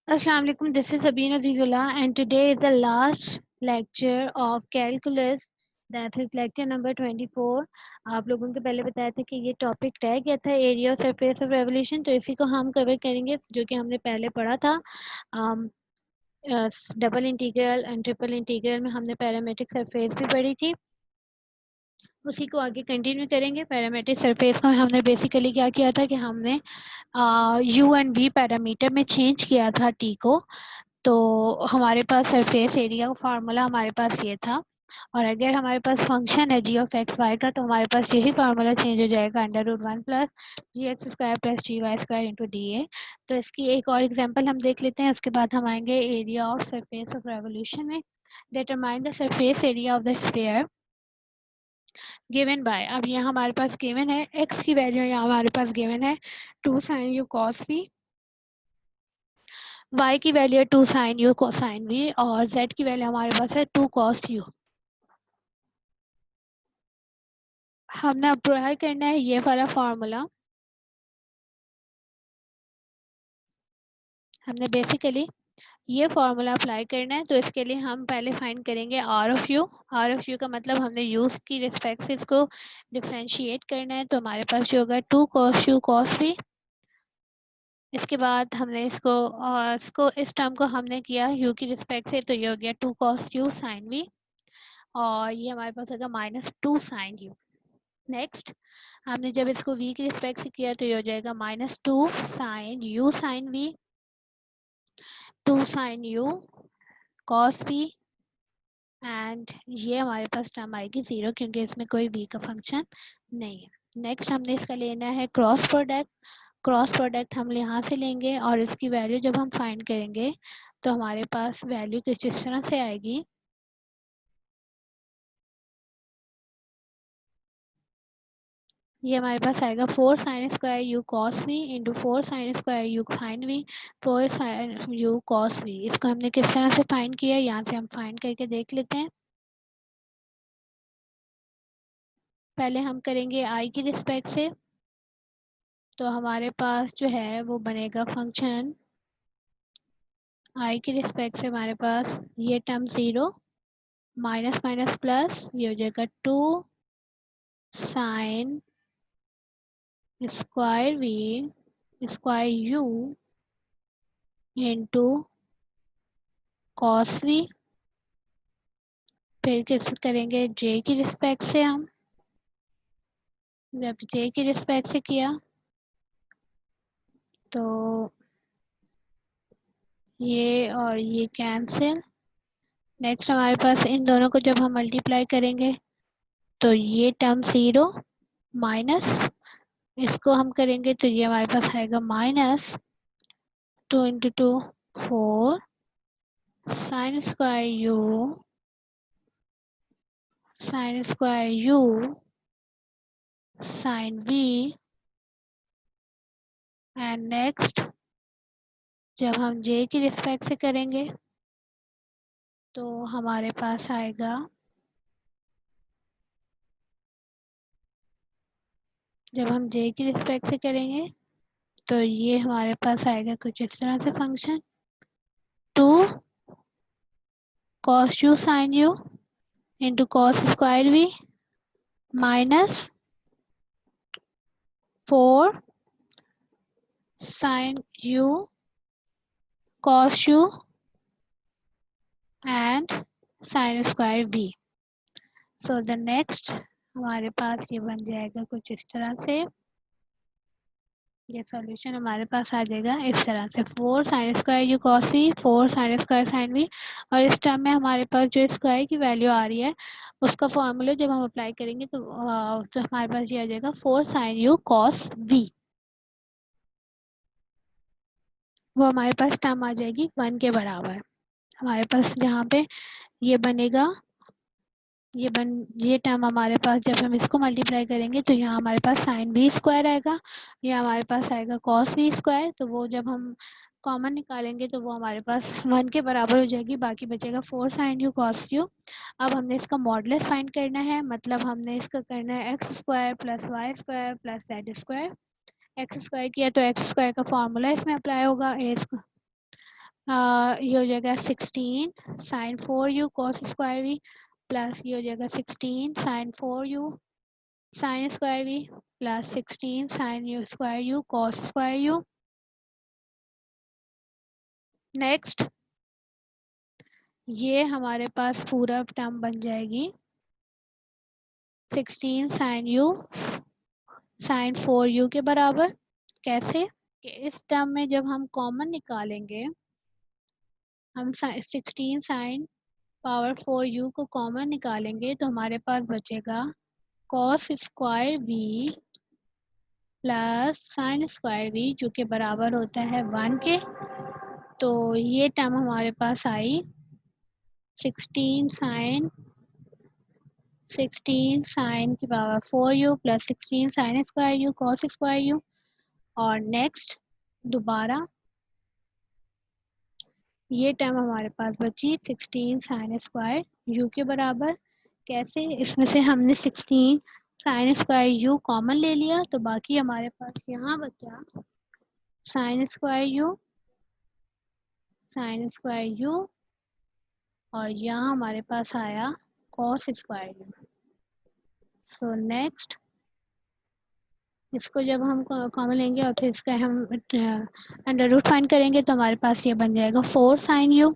Assalamu alaikum. This is Sabina Zizullah, and today is the last lecture of calculus. That is lecture number 24. आप लोगों को पहले बताया था कि ये टॉपिक रह गया था एरिया और सरफेस ऑफ रेवोल्यूशन, तो इसी को हम कवर करेंगे जो कि हमने पहले पढ़ा था। Double integral and triple integral में हमने पैरामेट्रिक सरफेस भी पढ़ी थी, उसी को आगे कंटिन्यू करेंगे। पैरामेट्रिक सरफेस का हमने बेसिकली क्या किया था कि हमने यू एंड वी पैरामीटर में चेंज किया था टी को, तो हमारे पास सरफेस एरिया का फार्मूला हमारे पास ये था। और अगर हमारे पास फंक्शन है जी ऑफ एक्स वाई का, तो हमारे पास यही फार्मूला चेंज हो जाएगा √1 plus g x square plus g y square into d A. तो इसकी एक और एग्जांपल हम देख लेते हैं, उसके बाद हम आएंगे area of surface of revolution में। Determine the surface area of the sphere given by, अब यहाँ हमारे पास गिवन है x की वैल्यू, यहाँ हमारे पास गिवन है 2 sin u cos v, y की वैल्यू है 2 sin u cosine v, और z की वैल्यू हमारे पास है 2 cos u। हमने अप्लाई करना है ये वाला फार्मूला। हमने बेसिकली ये फार्मूला अप्लाई करना है, तो इसके लिए हम पहले फाइंड करेंगे r of u. R of u का मतलब हमने यूज की रिस्पेक्ट से इसको डिफ्रेंशिएट करना है, तो हमारे पास जो होगा 2 cos u cos v। इसके बाद हमने इसको इस टर्म को हमने किया u की रिस्पेक्ट से, तो ये हो गया 2 cos u sin v, और ये हमारे पास होगा -2 sin u। नेक्स्ट हमने जब इसको v की रिस्पेक्ट से किया, तो ये हो जाएगा -2 sin u sin v, 2 sin u cos v, and ये हमारे पास टर्म आएगी 0 क्योंकि इसमें कोई v का फंक्शन नहीं है। नेक्स्ट हमने इसका लेना है क्रॉस प्रोडक्ट। क्रॉस प्रोडक्ट हम यहाँ से लेंगे और इसकी वैल्यू जब हम फाइंड करेंगे, तो हमारे पास वैल्यू किस इस तरह से आएगी। ये हमारे पास आएगा 4 sin square u cos v into 4 sin square u sine v, 4 sin यू कॉस वी। इसको हमने किस तरह से फाइंड किया, यहाँ से हम फाइंड करके देख लेते हैं। पहले हम करेंगे आई की रिस्पेक्ट से, तो हमारे पास जो है वो बनेगा फंक्शन आई की रिस्पेक्ट से हमारे पास ये टर्म 0, माइनस माइनस प्लस, ये हो जाएगा 2 sine square v square u into cos v. फिर किस करेंगे जे की रिस्पेक्ट से, हम जब जे की रिस्पेक्ट से किया तो ये और ये कैंसिल। नेक्स्ट हमारे पास इन दोनों को जब हम मल्टीप्लाई करेंगे, तो ये टर्म 0 माइनस, इसको हम करेंगे तो ये हमारे पास आएगा -2 into 2 4 sine square u sine v. And next जब हम जे की रिस्पेक्ट से करेंगे, तो हमारे पास आएगा, जब हम जे की रिस्पेक्ट से करेंगे तो ये हमारे पास आएगा कुछ इस तरह से function 2 cos u sin u into cos square v minus 4 sin u cos u and sine square v. So the next हमारे पास ये बन जाएगा कुछ इस तरह से, ये सॉल्यूशन हमारे पास आ जाएगा इस तरह से 4 sin square u cos v 4 sin square sine v, और इस टर्म में हमारे पास जो स्क्वायर की वैल्यू आ रही है उसका फॉर्मूला जब हम अप्लाई करेंगे, तो हमारे पास ये आ जाएगा 4 sin u cos v। वो हमारे पास टर्म आ जाएगी 1 के बराबर। हमारे पास जहाँ पे ये बनेगा, ये टर्म हमारे पास जब हम इसको मल्टीप्लाई करेंगे, तो यहाँ हमारे पास साइन वी स्क्वायर आएगा, यहाँ हमारे पास आएगा कॉस वी स्क्वायर। तो वो जब हम कॉमन निकालेंगे तो वो हमारे पास 1 के बराबर हो जाएगी, बाकी बचेगा 4 साइन यू कॉस यू। अब हमने इसका मॉडुलस फाइंड करना है, मतलब हमने इसका करना है x square plus y square plus z square. X square किया तो एक्स स्क्वायर का फॉर्मूला इसमें अप्लाई होगा, ये हो जाएगा 16 sine 4u cos square v plus ये हो जाएगा 16 sine 4u sine square v plus 16 sine u square u cos square u. Next ये हमारे पास पूरा टर्म बन जाएगी 16 साइन यू साइन 4u के बराबर। कैसे कि इस टर्म में जब हम कॉमन निकालेंगे, हम 16 साइन पावर 4u को कॉमन निकालेंगे तो हमारे पास बचेगा cos square v plus sine square v जो कि बराबर होता है 1 के। तो ये टर्म हमारे पास आई 16 साइन की power 4u plus 16 sign square u cos square you. और नेक्स्ट दोबारा ये टर्म हमारे पास बची 16 साइन स्क्वायर यू के बराबर। कैसे, इसमें से हमने 16 साइन स्क्वायर यू कॉमन ले लिया तो बाकी हमारे पास यहाँ बचा साइन स्क्वायर यू और यहाँ हमारे पास आया cos square you. So next इसको जब हम कॉमन लेंगे और फिर इसका हम अंडर रूट फाइंड करेंगे तो हमारे पास ये बन जाएगा 4 साइन यू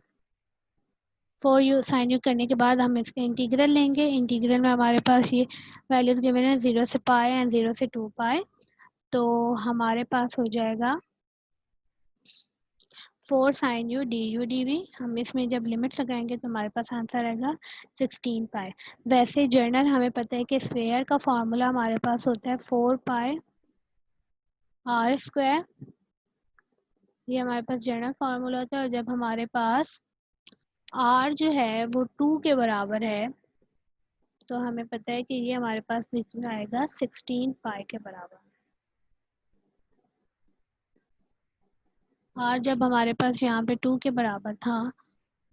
साइन यू करने के बाद हम इसका इंटीग्रल लेंगे। इंटीग्रल में हमारे पास ये वैल्यूज गिवन है 0 से पाई एंड 0 से 2 पाई। तो हमारे पास हो जाएगा 4 sine u d u d v. हम इसमें जब लिमिट लगाएंगे तो हमारे पास आंसर आएगा 16 पाई। वैसे जर्नल हमें पता है कि स्क्वायर का फॉर्मूला हमारे पास होता है 4 पाई आर स्क्वायर। ये हमारे पास जनरल फार्मूला होता है और जब हमारे पास r जो है वो 2 के बराबर है तो हमें पता है कि ये हमारे पास निकल आएगा 16 पाई के बराबर। r जब हमारे पास यहाँ पे 2 के बराबर था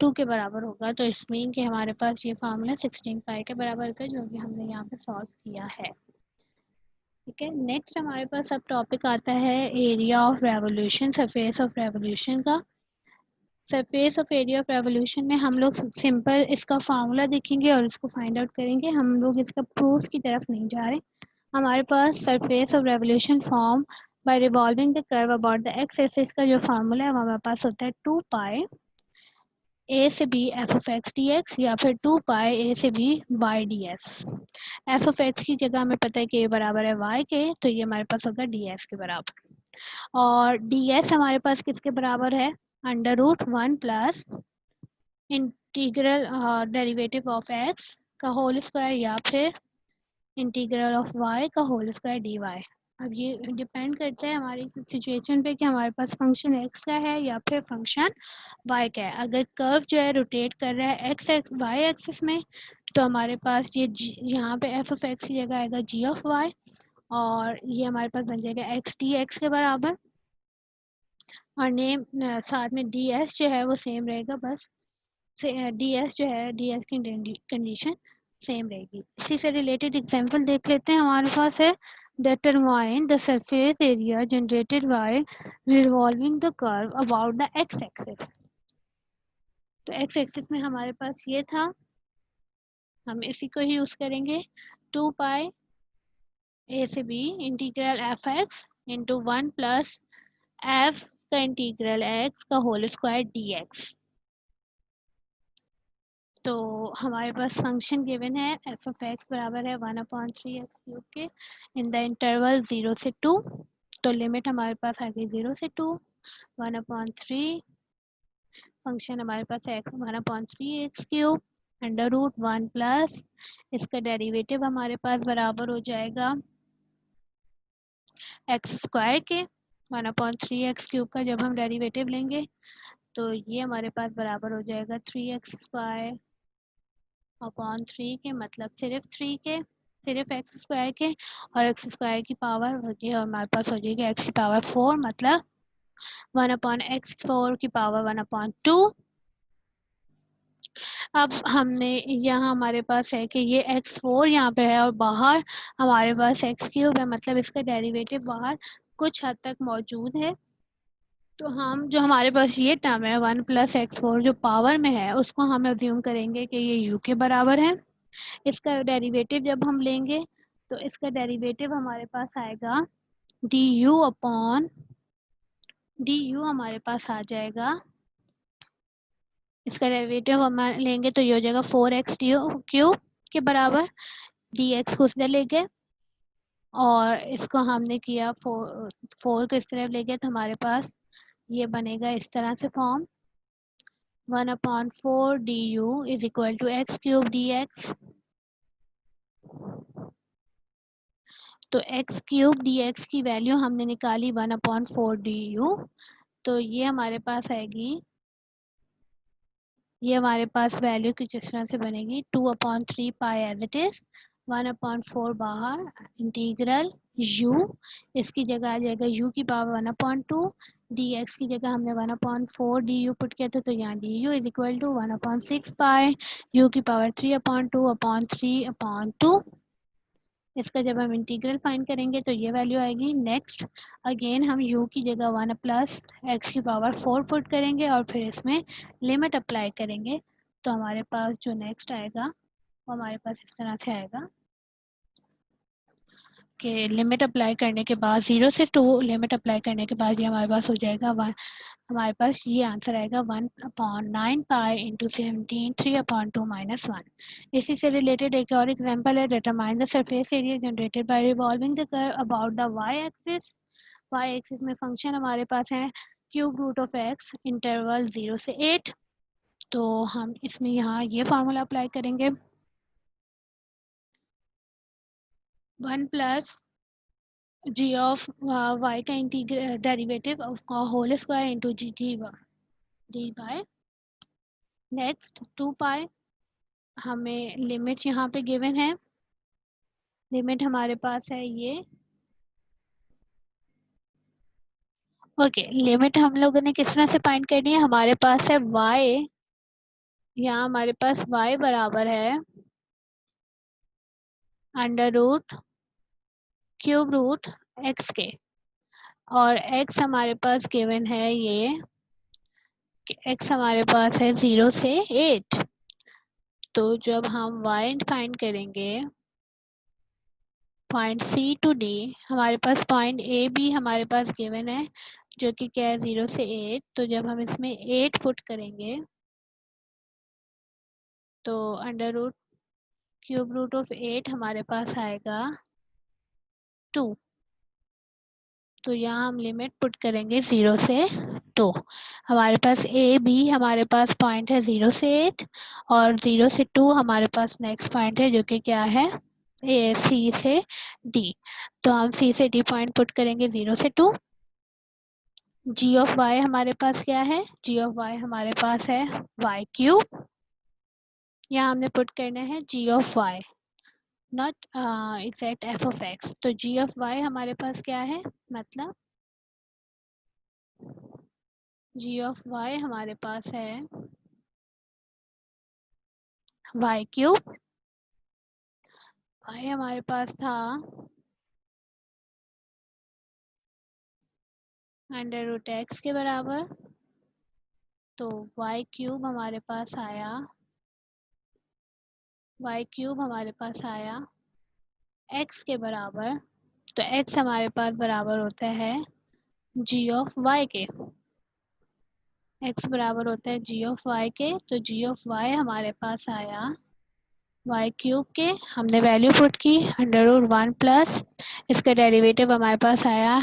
2 के बराबर होगा तो इस मीन कि हमारे पास ये फार्मूला 16 पाई के बराबर का जो कि हमने यहाँ पे सॉल्व किया है। ठीक है, नेक्स्ट हमारे पास अब टॉपिक आता है area of revolution, surface of revolution का। Surface of area of revolution में हम लोग सिंपल इसका फार्मूला देखेंगे और इसको फाइंड आउट करेंगे। हम लोग इसका प्रूफ की तरफ नहीं जा रहे। हमारे पास surface of revolution form by revolving the curve about the x axis का जो फार्मूला है वो हमारे पास होता है 2 पाई ए से b f of x d x या फिर 2 पाई ए से b y d s. F of x की जगह हमें पता है कि ए बराबर है वाई के तो ये हमारे पास होगा डी एक्स के बराबर। और डी एस हमारे पास किसके बराबर है, under root 1 plus integral derivative of x का होल स्क्वायर या फिर इंटीग्रल ऑफ वाई का होल स्क्वायर डी वाई। अब ये डिपेंड करता है हमारी सिचुएशन पे कि हमारे पास फंक्शन एक्स का है या फिर फंक्शन वाई का है। अगर कर्व जो है रोटेट कर रहा है एक्स वाई एक्सिस में तो हमारे पास ये यहाँ पे एफ ऑफ एक्स की जगह आएगा जी ऑफ वाई और ये हमारे पास बन जाएगा एक्स डी एक्स के बराबर। और नेम साथ में डी एस जो है वो सेम रहेगा, बस डी एस जो है डी एस की कंडीशन सेम रहेगी। इसी से रिलेटेड एग्जांपल देख लेते हैं। हमारे पास है determine the surface area generated by revolving the curve about the x axis। तो x axis में हमारे पास ये था, हम इसी को ही यूज करेंगे 2 पाई ए से b integral f x into 1 plus f का इंटीग्रल एक्स का होल स्क्वायर डी एक्स। तो हमारे पास फंक्शन गिवन है एफ ऑफ एक्स बराबर है 1/3 एक्स क्यूब के इन द इंटरवल 0 से 2। तो लिमिट हमारे पास आ गई 0 से 2 1/3 फंक्शन हमारे पास है 1/3 x cube under root 1 plus इसका डेरिवेटिव हमारे पास बराबर हो जाएगा एक्स स्क्वायर के 1/3 एक्स क्यूब का जब हम डेरिवेटिव लेंगे तो ये हमारे पास बराबर हो जाएगा 3x स्क्वायर अपॉन 3 के, मतलब सिर्फ एक्स स्क्वायर के और एक्स स्क्वायर की पावर होगी हमारे पास हो जाएगी एक्स की पावर 4 मतलब 1/x4 की पावर 1/2। अब हमने यहाँ हमारे पास है कि ये x4 यहाँ पे है और बाहर हमारे पास x क्यूब है, मतलब इसका डेरिवेटिव बाहर कुछ हद तक मौजूद है। तो हम जो हमारे पास ये टर्म है 1 + x4 जो पावर में है उसको हम अज्यूम करेंगे कि ये u के बराबर है। इसका डेरिवेटिव जब हम लेंगे तो इसका डेरिवेटिव हमारे पास आएगा du हमारे पास आ जाएगा। इसका डेरिवेटिव हम लेंगे तो ये हो जाएगा 4x क्यूब के बराबर। dx को उसने ले गए और इसको हमने किया 4 को इस तरफ ले गए तो हमारे पास ये बनेगा इस तरह से form 1/4 du is equal to x cube dx। तो x क्यूब dx की वैल्यू हमने निकाली 1/4 du। तो ये हमारे पास आएगी, ये हमारे पास वैल्यू कुछ इस तरह से बनेगी 2/3 पाई एज इट इज 1/4 बाहर इंटीग्रल u, इसकी जगह आ जाएगा u की पावर 1/2 dx की जगह हमने 1/4 du पुट किया था तो यहाँ du is equal to 1/6 pi u की पावर 3/2 इसका जब हम इंटीग्रल फाइंड करेंगे तो ये वैल्यू आएगी। नेक्स्ट अगेन हम u की जगह 1 + x की पावर 4 पुट करेंगे और फिर इसमें लिमिट अप्लाई करेंगे तो हमारे पास जो नेक्स्ट आएगा वो हमारे पास इस तरह से आएगा कि लिमिट अप्लाई करने के बाद 0 से 2 लिमिट अप्लाई करने के बाद ये हमारे पास हो जाएगा 1। हमारे पास ये आंसर आएगा 1/9 पाई इंटू 17 3/2 - 1। इसी से रिलेटेड एक और एग्जांपल है, determine the surface area generated by revolving the curve about the y axis. Y axis में फंक्शन हमारे पास है cube root of x interval 0 से 8। तो हम इसमें यहाँ ये फार्मूला अप्लाई करेंगे 1 + g ऑफ y का integral derivative of whole square into g d by next 2 pi. हमें लिमिट यहाँ पे गिवन है, लिमिट हमारे पास है ये ओके। लिमिट हम लोगों ने किस तरह से फाइंड करनी है, हमारे पास है y, यहाँ हमारे पास y बराबर है √³ x के और x हमारे पास गिवन है ये कि x हमारे पास है 0 से 8। तो जब हम y फाइंड करेंगे पॉइंट C टू D, हमारे पास पॉइंट A भी हमारे पास गिवन है जो कि क्या है 0 से 8। तो जब हम इसमें 8 पुट करेंगे तो √³ हमारे पास आएगा 2। तो यहाँ हम लिमिट पुट करेंगे 0 से 2। हमारे पास A B हमारे पास पॉइंट है 0 से 8 और 0 से 2 हमारे पास नेक्स्ट पॉइंट है जो कि क्या है C से D। तो हम C से D पॉइंट पुट करेंगे 0 से 2। g ऑफ y हमारे पास क्या है, g ऑफ y हमारे पास है y³। यहाँ हमने पुट करना है g of y not exact f of x। तो g ऑफ y हमारे पास क्या है, मतलब g ऑफ y हमारे पास है y³। y हमारे पास था √x के बराबर। तो y³ हमारे पास आया, y³ हमारे पास आया x के बराबर। तो x हमारे पास बराबर होता है g ऑफ y के, x बराबर होता है g ऑफ y के। तो g ऑफ y हमारे पास आया y³ के, हमने वैल्यू पुट की √1 प्लस इसका डेरिवेटिव हमारे पास आया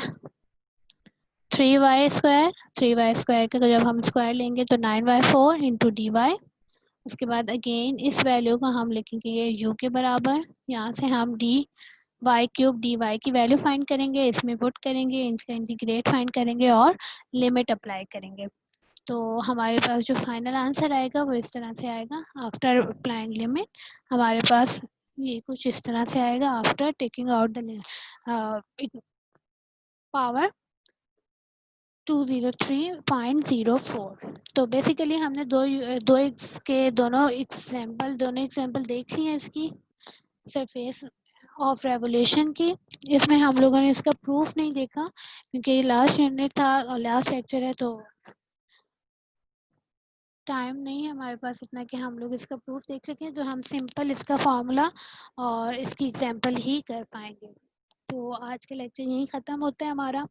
3y²। 3y² का जब हम स्क्वायर लेंगे तो 9y4 इंटू dy। उसके बाद अगेन इस वैल्यू को हम लिखेंगे ये u के बराबर। यहाँ से हम y³ dy की वैल्यू फाइंड करेंगे, इसमें पुट करेंगे, इसका इंटीग्रेट फाइंड करेंगे और लिमिट अप्लाई करेंगे। तो हमारे पास जो फाइनल आंसर आएगा वो इस तरह से आएगा। आफ्टर अप्लाइंग लिमिट हमारे पास ये कुछ इस तरह से आएगा after taking out the power 203.04। तो बेसिकली हमने दो के दोनों एग्जांपल देख लिए हैं इसकी सरफेस ऑफ रेवोल्यूशन की। इसमें हम लोगों ने इसका प्रूफ नहीं देखा क्योंकि ये लास्ट यूनिट था और लास्ट लेक्चर है, तो टाइम नहीं है हमारे पास इतना कि हम लोग इसका प्रूफ देख सकें, तो हम सिंपल इसका फार्मूला और इसकी एग्जांपल ही कर पाएंगे। तो आज का लेक्चर यहीं ख़त्म होता है हमारा।